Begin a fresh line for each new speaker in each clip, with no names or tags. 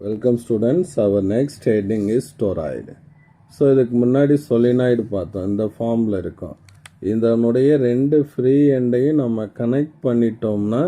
Welcome students, our next heading is toroid. So இதுக்கு முன்னாடி solenoid பார்த்தோம், இந்த ஃபார்மில் இருக்கும். இதனுடைய ரெண்டு ஃப்ரீ எண்டையும் நம்ம கனெக்ட் பண்ணிட்டோம்னா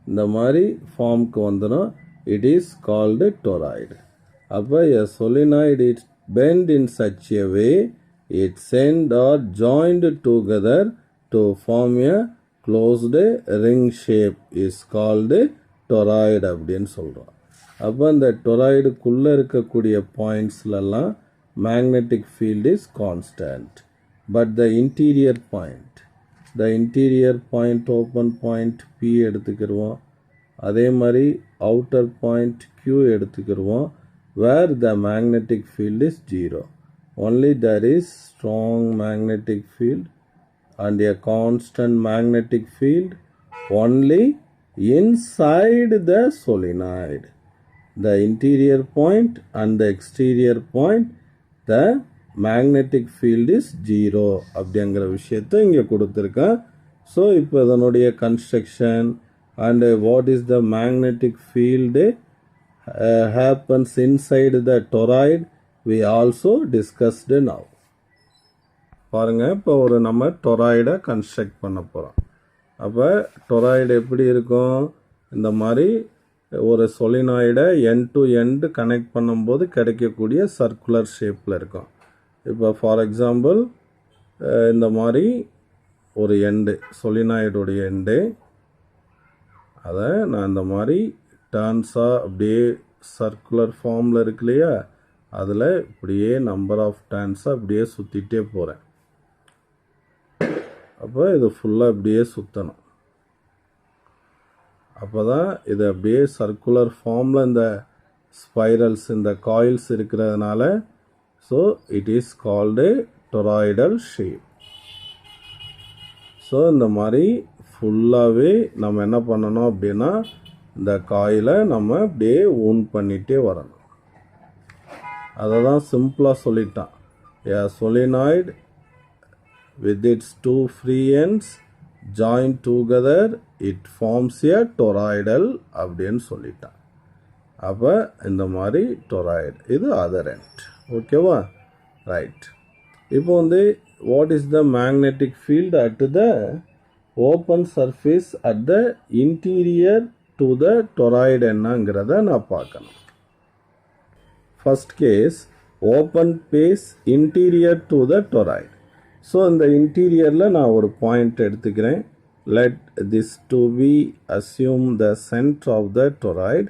இந்த மாதிரி ஃபார்முக்கு வந்துடும். It is called toroid. அப்போ a solenoid it bent in such a way it sent are joined together to form a closed ring shape is called toroid அப்படின்னு சொல்கிறோம். அப்போ அந்த டொராய்டுக்குள்ளே இருக்கக்கூடிய பாயிண்ட்ஸ்லலாம் magnetic field is constant. But the interior point open point P எடுத்துக்கிடுவோம். அதே மாதிரி அவுட்டர் பாயிண்ட் கியூ எடுத்துக்கிடுவோம். Where the magnetic field is zero. Only there is strong magnetic field and a constant magnetic field only inside the solenoid. The interior point and the exterior point, the magnetic field is zero அப்படிங்கிற விஷயத்தை இங்கே கொடுத்துருக்கேன். So இப்போ இதனுடைய construction and what is the magnetic field happens inside the toroid we also discussed now. பாருங்க, இப்போ ஒரு நம்ம டொராய்டை கன்ஸ்ட்ரக்ட் பண்ண போகிறோம். அப்போ டொராய்டு எப்படி இருக்கும்? இந்த மாதிரி ஒரு சொலினாய்டை எண்ட் டு எண்டு கனெக்ட் பண்ணும்போது கிடைக்கக்கூடிய சர்க்குலர் ஷேப்பில் இருக்கும். இப்போ ஃபார் எக்ஸாம்பிள் இந்த மாதிரி ஒரு எண்டு, சொலினாய்டுடைய எண்டு, அதை நான் இந்த மாதிரி டர்ன்ஸாக அப்படியே சர்க்குலர் ஃபார்மில் இருக்கு இல்லையா, அதில் இப்படியே நம்பர் ஆஃப் டர்ன்ஸாக அப்படியே சுற்றிட்டே போகிறேன். அப்போ இது ஃபுல்லாக இப்படியே சுற்றணும். அப்போ தான் இது அப்படியே சர்க்குலர் ஃபார்மில் இந்த ஸ்பைரல்ஸ், இந்த காயில்ஸ் இருக்கிறதுனால so it is called toroidal shape. So இந்த மாதிரி ஃபுல்லாகவே நம்ம என்ன பண்ணணும் அப்படின்னா இந்த காயிலை நம்ம அப்படியே ஊன் பண்ணிகிட்டே வரணும். அதை தான் சிம்பிளாக சொல்லிட்டான். ஏ solenoid with its two free ends joined together it forms a toroidal அப்படின்னு சொல்லிட்டான். அப்போ இந்த மாதிரி டொராய்டு, இது அதர் எண்ட். ஓகேவா? ரைட். இப்போ வந்து what is the magnetic field at the open surface at the interior to the toroid என்னங்கிறத நான் பார்க்கணும். First case, open space interior to the toroid. So இந்த இன்டீரியரில் நான் ஒரு பாயிண்ட் எடுத்துக்கிறேன். Let this to be assume the centre of the toroid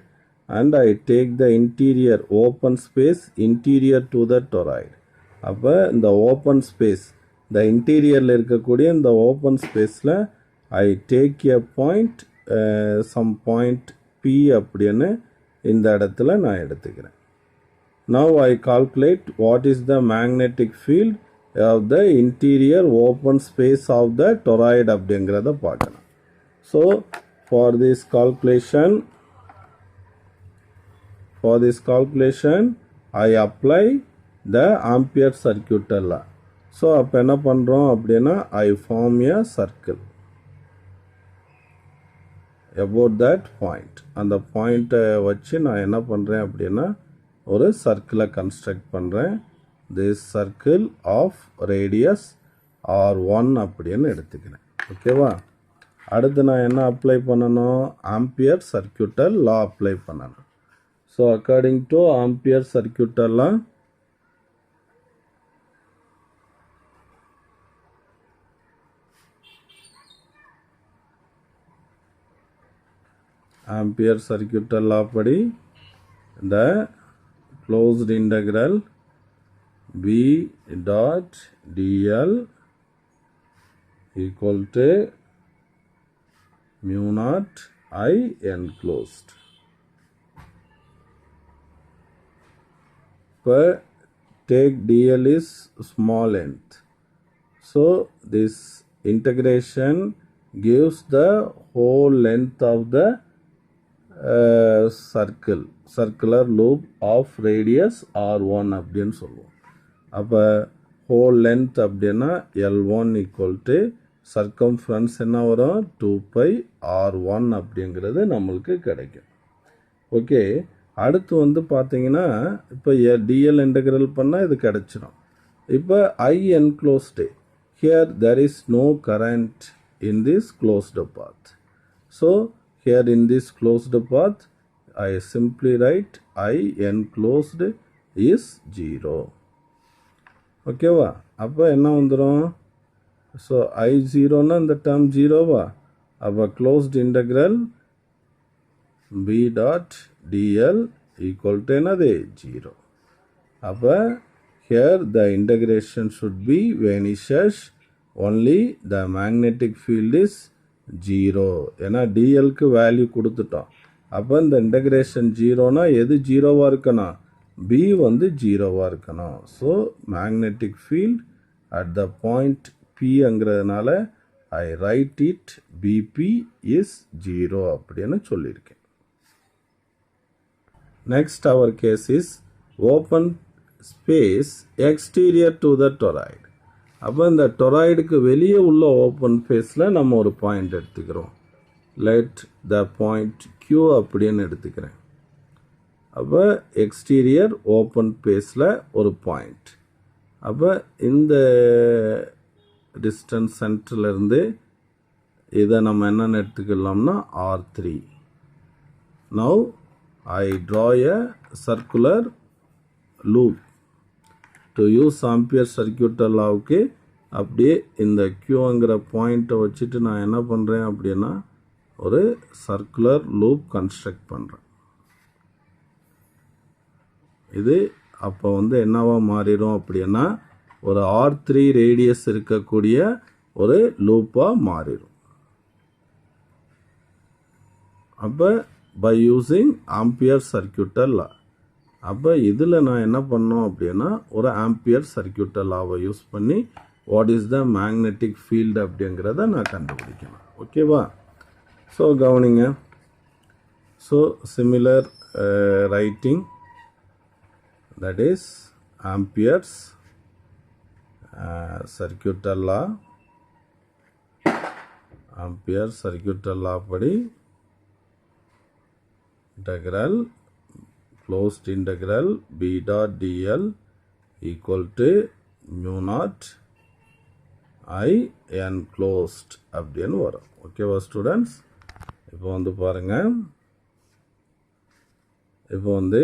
and I take the interior open space interior to the toroid. அப்போ இந்த open space, இந்த இன்டீரியரில் இருக்கக்கூடிய இந்த ஓப்பன் ஸ்பேஸில் I take a point, some point P அப்படின்னு இந்த இடத்துல நான் எடுத்துக்கிறேன். Now I calculate what is the magnetic field of the interior open space of the toroid அப்படிங்கிறத பார்க்கணும். So for this calculation I apply the ampere circuit law. So அப்போ என்ன பண்ணுறோம் அப்படின்னா I form a circle about that point. அந்த பாயிண்ட்டை வச்சு நான் என்ன பண்ணுறேன் அப்படின்னா ஒரு சர்க்கிளை கன்ஸ்ட்ரக்ட் பண்ணுறேன். This circle of radius R1 அப்படின்னு எடுத்துக்கிறேன். ஓகேவா? அடுத்து நான் என்ன அப்ளை பண்ணணும்? ஆம்பியர் சர்க்யூட்டல் லா அப்ளை பண்ணணும். So according to ampere circuital law, ampere circuital law படி இந்த closed integral B dot dl equal to mu naught I enclosed. Per take dl is small length. So this integration gives the whole length of the circular loop of radius R1 அப்படின்னு சொல்லுவோம். அப்போ whole length அப்படின்னா L1 equal to circumference என்ன வரும்? 2πr1 அப்படிங்கிறது நம்மளுக்கு கிடைக்கும். Okay, அடுத்து வந்து பார்த்தீங்கன்னா இப்போ டிஎல் இன்டெக்ரல் பண்ணால் இது கிடச்சிடும். இப்போ I enclosed here there is no current in this closed path. So here in this closed path I simply write I enclosed is 0. ஓகேவா? அப்போ என்ன வந்துடும்? ஸோ I 0னா இந்த டேர்ம் 0வா? அப்போ closed integral b dot dl equal to என்னது 0. அப்போ here the integration should be vanishes only the magnetic field is 0. ஏன்னா dlக்கு value கொடுத்துட்டோம். அப்போ இந்த இன்டகிரேஷன் 0னா எது 0வாக இருக்கணும்? b வந்து 0வாக இருக்கணும். So magnetic field at the point Pங்கிறதுனால I write it BP is 0 அப்படின்னு சொல்லியிருக்கேன். Next our case is open space exterior to the toroid. அப்போ இந்த டொராய்டுக்கு வெளியே உள்ள ஓப்பன் ஸ்பேஸில் நம்ம ஒரு பாயிண்ட் எடுத்துக்கிறோம். லெட் த பாயிண்ட் Q அப்படின்னு எடுத்துக்கிறேன். அப்போ எக்ஸ்டீரியர் ஓப்பன் ஸ்பேஸில் ஒரு பாயிண்ட். அப்போ இந்த டிஸ்டன்ஸ் சென்டர்லேருந்து இதை நம்ம என்னென்னு எடுத்துக்கலாம்னா R3. Now I draw a circular loop to use ampere circuital லாவுக்கு. அப்படியே இந்த Qங்கிற பாயிண்ட்டை வச்சுட்டு நான் என்ன பண்ணுறேன் அப்படின்னா ஒரு சர்க்குலர் லூப் கன்ஸ்ட்ரக்ட் பண்ணுறேன். இது அப்போ வந்து என்னவா மாறிடும் அப்படின்னா ஒரு R3 ரேடியஸ் இருக்கக்கூடிய ஒரு லூப்பாக மாறிடும். அப்போ by using ampere circuital law. அப்போ இதில் நான் என்ன பண்ணோம் அப்படின்னா ஒரு ஆம்பியர் சர்க்யூட்டர் லாவை யூஸ் பண்ணி what is the magnetic field அப்படிங்கிறத நான் கண்டுபிடிக்கணும். ஓகேவா? ஸோ கவனிங்க. So similar writing that is ampere's circuital law. Ampere circuital law படி integral closed integral b dot dl equal to mu naught I enclosed அப்படின்னு வரும். ஓகேவா ஸ்டூடெண்ட்ஸ்? இப்போ வந்து பாருங்க, இப்போ வந்து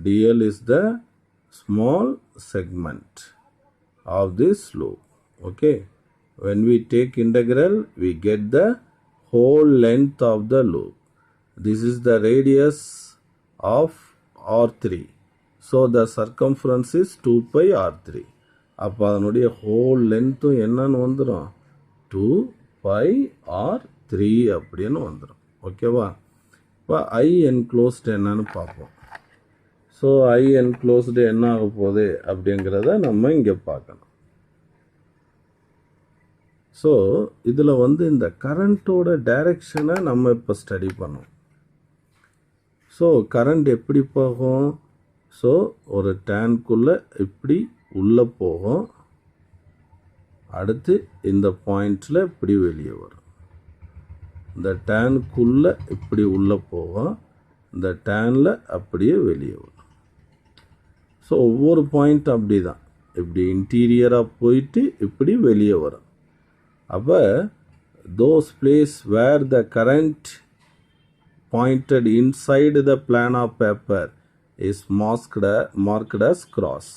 dl is the small segment of this loop. Okay, when we take integral we get the whole length of the loop. This is the radius of R3. So the circumference is 2 pi R3. அப்போ அதனுடைய whole லென்த்தும் என்னன்னு வந்துடும் 2 pi R3 அப்படின்னு வந்துடும். ஓகேவா? இப்போ I enclosed என்னன்னு பார்ப்போம். ஸோ ஐ என்க்ளோஸ்டு என்ன ஆக போகுது அப்படிங்கிறத நம்ம இங்கே பார்க்கணும். ஸோ இதில் வந்து இந்த கரண்ட்டோட டைரக்ஷனை நம்ம இப்போ ஸ்டடி பண்ணோம். ஸோ கரண்ட் எப்படி போகும்? ஸோ ஒரு டேன்குள்ளே இப்படி உள்ளே போகும், அடுத்து இந்த பாயிண்டில் இப்படி வெளியே வரும். இந்த டேனுக்குள்ளே இப்படி உள்ளே போகும், இந்த டேனில் அப்படியே வெளியே வரும். ஸோ ஒவ்வொரு பாயிண்ட் அப்படி தான், இப்படி இன்டீரியராக போயிட்டு இப்படி வெளியே வரும். அப்போ those place where the current pointed inside the plane of paper is marked as cross.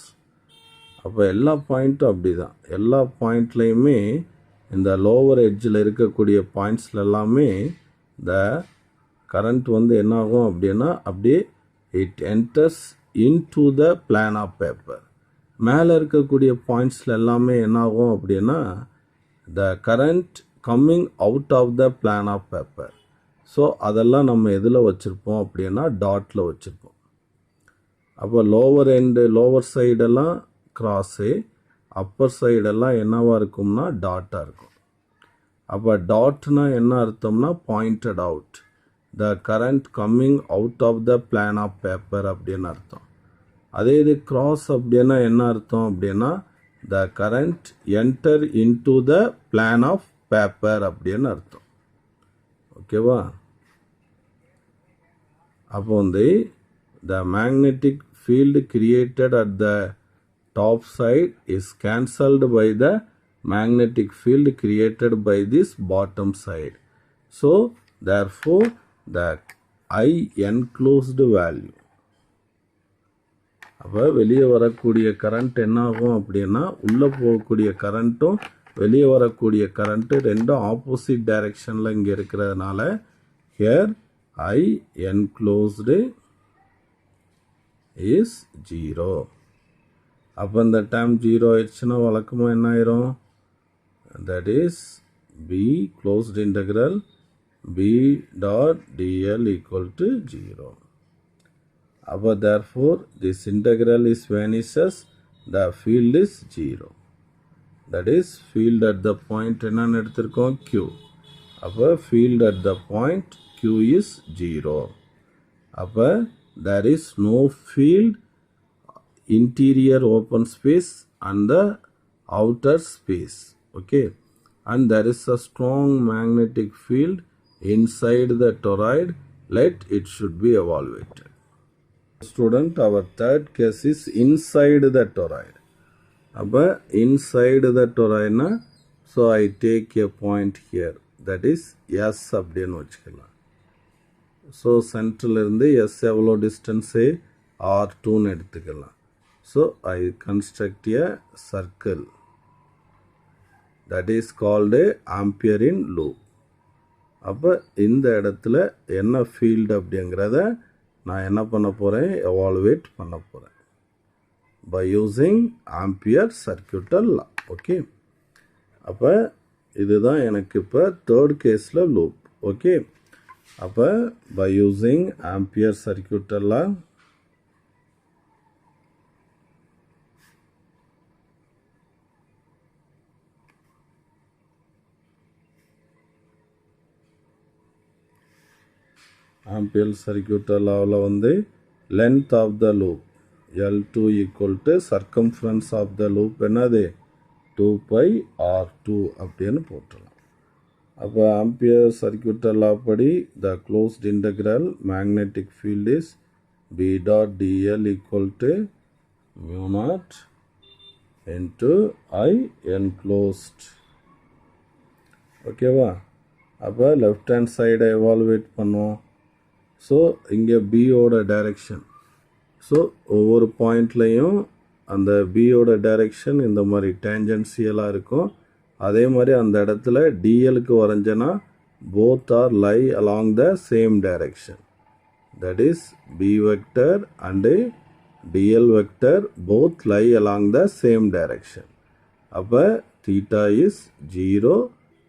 அப்போ எல்லா பாயிண்ட்டும் அப்படி தான். எல்லா பாயிண்ட்லேயுமே இந்த லோவர் எட்ஜில் இருக்கக்கூடிய பாயிண்ட்ஸில் எல்லாமே இந்த கரண்ட் வந்து என்னாகும் அப்படின்னா அப்படியே it enters into the plane of paper. மேலே இருக்கக்கூடிய பாயிண்ட்ஸில் எல்லாமே என்னாகும் அப்படின்னா the current coming out of the plane of paper. So அதெல்லாம் நம்ம எதில் வச்சுருப்போம் அப்படின்னா டாட்டில் வச்சுருப்போம். அப்போ லோவர் சைடெல்லாம் கிராஸு, அப்பர் சைடெல்லாம் என்னவாக இருக்கும்னா டாட்டாக இருக்கும். அப்போ டாட்னா என்ன அர்த்தம்னா pointed out, the current coming out of the plane of paper அப்படின்னு அர்த்தம். அதே இது கிராஸ் அப்படின்னா என்ன அர்த்தம் அப்படின்னா the current enter into the plane of paper அப்படின்னு அர்த்தம். ஓகேவா? அப்போ வந்து the magnetic field created at the top side is cancelled by the magnetic field created by this bottom side. So therefore the I enclosed value, அப்போ வெளியே வரக்கூடிய current என்ன ஆகும் அப்படின்னா உள்ளே போகக்கூடிய கரண்ட்டும் வெளியே வரக்கூடிய கரண்ட்டு ரெண்டும் ஆப்போசிட் டைரெக்ஷனில் இங்கே இருக்கிறதுனால ஹியர் I enclosed is 0. அப்போ இந்த டைம் 0 ஆயிடுச்சுன்னா வழக்கமாக என்ன ஆயிரும், that is B closed integral B dot dl equal to 0. அப்போ therefore this integral is vanishes, the field is 0. That is field at the point என்னன்னு எடுத்திருக்கோம் Q. அப்போ field at the point Q is 0. அப்போ there is no field interior open space and the outer space. Okay, and there is a strong magnetic field inside the toroid. Let it should be evaluated. Student, our third case is inside the toroid. Abba inside the toroid na, so I take a point here, that is S அப்படினு வச்சுக்கலாம். So central இருந்து S எவ்வளோ distance R2 னு எடுத்துக்கலாம். So I construct a circle that is called a ampere in loop. அப்போ இந்த இடத்துல என்ன ஃபீல்டு அப்படிங்கிறத நான் என்ன பண்ண போகிறேன், எவாலுவேட் பண்ண போகிறேன் by using ampere circuital law. Okay, அப்போ இதுதான் எனக்கு இப்போ தேர்ட் கேஸில் லூப். ஓகே, அப்போ by using ampere circuital law ampere circuital லாவில் வந்து length of the loop L2 equal to circumference of the loop என்னது 2πr2 அப்படின்னு போட்டுடலாம். அப்போ ஆம்பியர் சர்க்யூட்டல் லா படி the closed integral magnetic field is B dot dl equal to μ0 into I enclosed. ஓகேவா? அப்போ left hand சைடை evaluate பண்ணுவோம். So இங்கே பியோட டைரெக்ஷன், ஸோ ஒவ்வொரு பாயிண்ட்லேயும் அந்த பியோட டைரெக்ஷன் இந்த மாதிரி டேஞ்சன்சியலாக இருக்கும். அதே மாதிரி அந்த இடத்துல டிஎலுக்கு வரைஞ்சனா both are lie along the same direction, that is B vector and DL vector both lie along the same direction. அப்போ theta is 0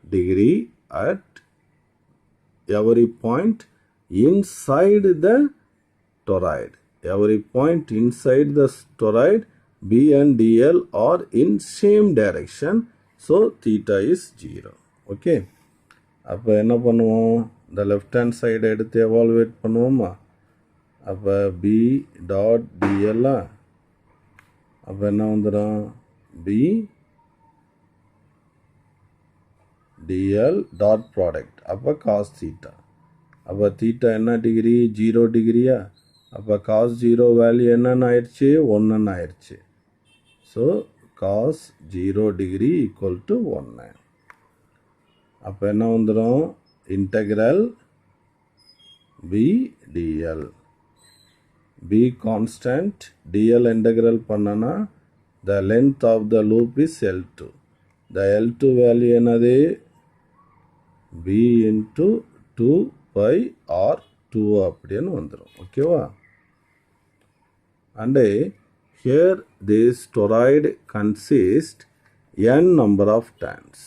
degree at every point inside the toroid. Every point inside the toroid B and DL are in same direction, so theta is 0. Okay, அப்போ என்ன பண்ணுவோம், இந்த left hand சைடை எடுத்து evaluate பண்ணுவோமா. அப்போ B dot DL, அப்போ என்ன வந்துடும் B DL டாட் ப்ராடக்ட், அப்போ காஸ் தீட்டா. அப்போ தீட்டா என்ன டிகிரி, 0 டிகிரியா. அப்போ காஸ் 0 வேல்யூ என்னென்னு ஆயிடுச்சு, 1 ஆயிடுச்சு. So cos 0 degree equal to 1. அப்போ என்ன வந்துடும், integral B DL, B constant, DL integral பண்ணனா the length of the loop is L2. The L2 value என்னது, பி இன்ட்டு 2πr2 அப்படின்னு வந்துடும். ஓகேவா? And here this toroid consists n number of turns.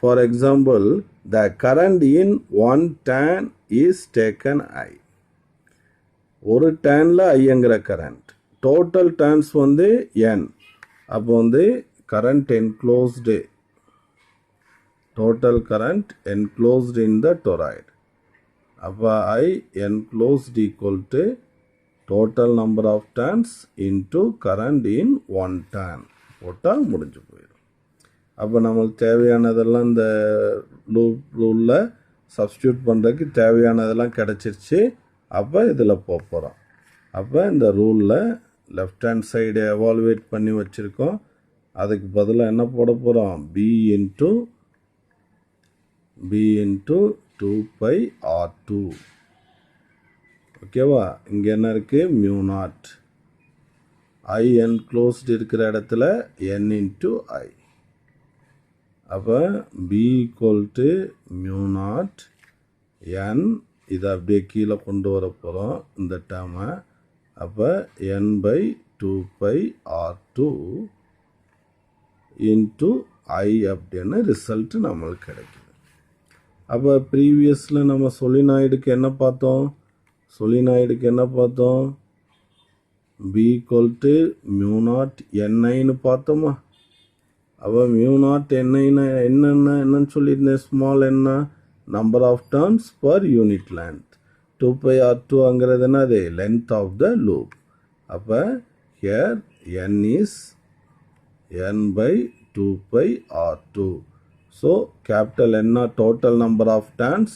For example, the current in one turn is taken I. ஒரு டேர்னில் ஐங்கிற current, total turns வந்து n. அப்போ வந்து current enclosed, total current enclosed in the toroid. அப்போ I enclosed equal to total number of turns into current in one turn போட்டால் முடிஞ்சு போயிடும். அப்போ நம்மளுக்கு தேவையானதெல்லாம் இந்த ரூலில் சப்ஸ்டியூட் பண்ணுறதுக்கு தேவையானதெல்லாம் கிடச்சிருச்சு. அப்போ இதில் போகிறோம். அப்போ இந்த ரூலில் லெஃப்ட் ஹேண்ட் சைடு எவாலுவேட் பண்ணி வச்சுருக்கோம். அதுக்கு பதிலாக என்ன போட போகிறோம்? b into 2πr2. ஓகேவா? இங்கே என்ன இருக்குது? Mu not. I enclosed இருக்கிற இடத்துல n இன்ட்டு I. அப்போ b equal to mu not n, இதை அப்படியே கீழே கொண்டு வர போகிறோம் இந்த டேர்மை. அப்போ n/2πr2 இன்ட்டு I அப்படின்னு ரிசல்ட் நம்மளுக்கு கிடைக்குது. அப்போ ப்ரீவியஸில் நம்ம சொலினாய்டுக்கு என்ன பார்த்தோம்? b equal to mu not ni பார்த்தோமா? அப்போ மியூ நாட் ni என்னன்னு சொல்லியிருந்தேன்? ஸ்மால் என்ன? Number of turns per unit length. 2πr2ங்கிறது என்னது? Length of the loop. அப்போ here n is n/2πr2. So capital என்ன? Total number of turns,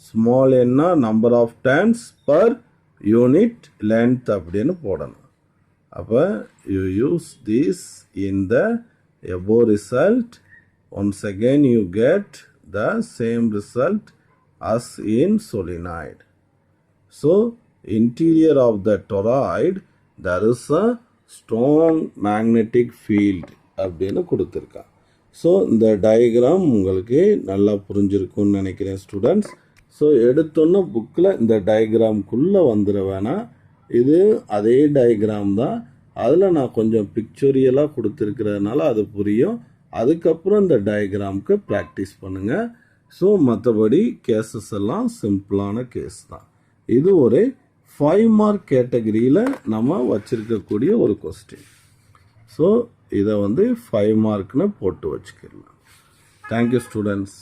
small என்ன? Number of turns per unit length அப்படின்னு போடணும். அப்போ you use this in the above result. Once again you get the same result as in solenoid. So interior of the toroid there is a strong magnetic field அப்படின்னு கொடுத்துருக்கா. So இந்த diagram உங்களுக்கு நல்லா புரிஞ்சிருக்கும்னு நினைக்கிறேன் ஸ்டூடெண்ட்ஸ். ஸோ எடுத்தோன்னே புக்கில் இந்த டயக்ராம்குள்ளே வந்துட வேணாம். இது அதே டயக்ராம் தான், அதில் நான் கொஞ்சம் பிக்சோரியலாக கொடுத்துருக்கிறதுனால அது புரியும். அதுக்கப்புறம் இந்த டயக்ராமுக்கு ப்ராக்டிஸ் பண்ணுங்கள். ஸோ மற்றபடி கேசஸ் எல்லாம் சிம்பிளான கேஸ் தான். இது ஒரு 5 மார்க் கேட்டகரியில் நம்ம வச்சுருக்கக்கூடிய ஒரு கொஸ்டின். ஸோ இதை 5 மார்க்னு போட்டு வச்சுக்கலாம். Thank you students.